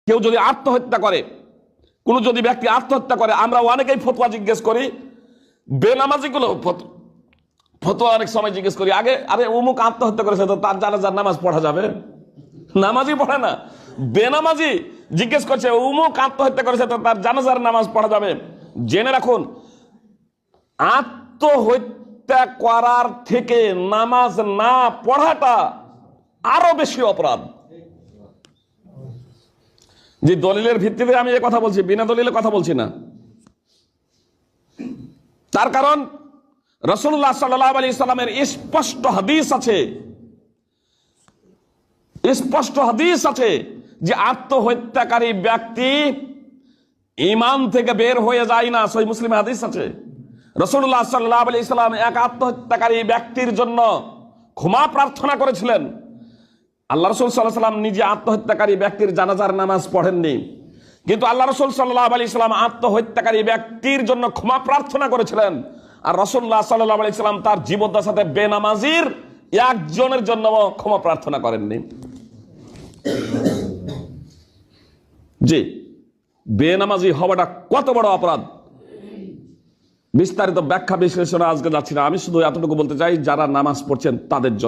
কেউ যদি আত্মহত্যা করে, কোন যদি ব্যক্তি আত্মহত্যা করে, আমরা অনেকেই ফতোয়া জিজ্ঞেস করি, বেনামাজিগুলো ফতোয়া অনেক সময় জিজ্ঞেস করি, আগে আরে অমুক আত্মহত্যা করেছে তো তার জানাজার নামাজ পড়া যাবে? নামাজই পড়ে না, বেনামাজি জিজ্ঞেস করছে অমুক আত্মহত্যা করেছে তো তার জানাজার নামাজ পড়া যাবে? জেনে রাখুন, আত্মহত্যা করার থেকে নামাজ না পড়াটা আরো বেশি অপরাধ। যে দলিলের ভিত্তিতে আমি এই কথা বলছি, বিনা দলিলে কথা বলছি না। তার কারণ রাসূলুল্লাহ সাল্লাল্লাহু আলাইহি সাল্লামের স্পষ্ট হাদিস আছে যে আত্মহত্যাকারী ব্যক্তি ঈমান থেকে বের হয়ে যায় না। সহিহ মুসলিমে হাদিস আছে, রাসূলুল্লাহ সাল্লাল্লাহু আলাইহি সাল্লাম এক আত্মহত্যাকারী ব্যক্তির জন্য ক্ষমা প্রার্থনা করেছিলেন। আল্লাহ রাসূল সাল্লাল্লাহু আলাইহি সাল্লাম নিজে আত্মহত্যাকারী ব্যক্তির জানাজার নামাজ পড়েননি, কিন্তু আল্লাহ রাসূল সাল্লাল্লাহু আলাইহি সাল্লাম আত্মহত্যাকারী ব্যক্তির জন্য ক্ষমা প্রার্থনা করেছিলেন। আর রাসূলুল্লাহ সাল্লাল্লাহু আলাইহি সাল্লাম তার জীবদ্দশাতে বেনামাজির একজনের জন্য ক্ষমা প্রার্থনা করেননি। জি, বেনামাজি হওয়াটা কত বড় অপরাধ, বিস্তারিত ব্যাখ্যা বিশ্লেষণে আজকে যাচ্ছি না। আমি শুধু এতটুকু বলতে চাই, যারা নামাজ পড়ছেন তাদের জন্য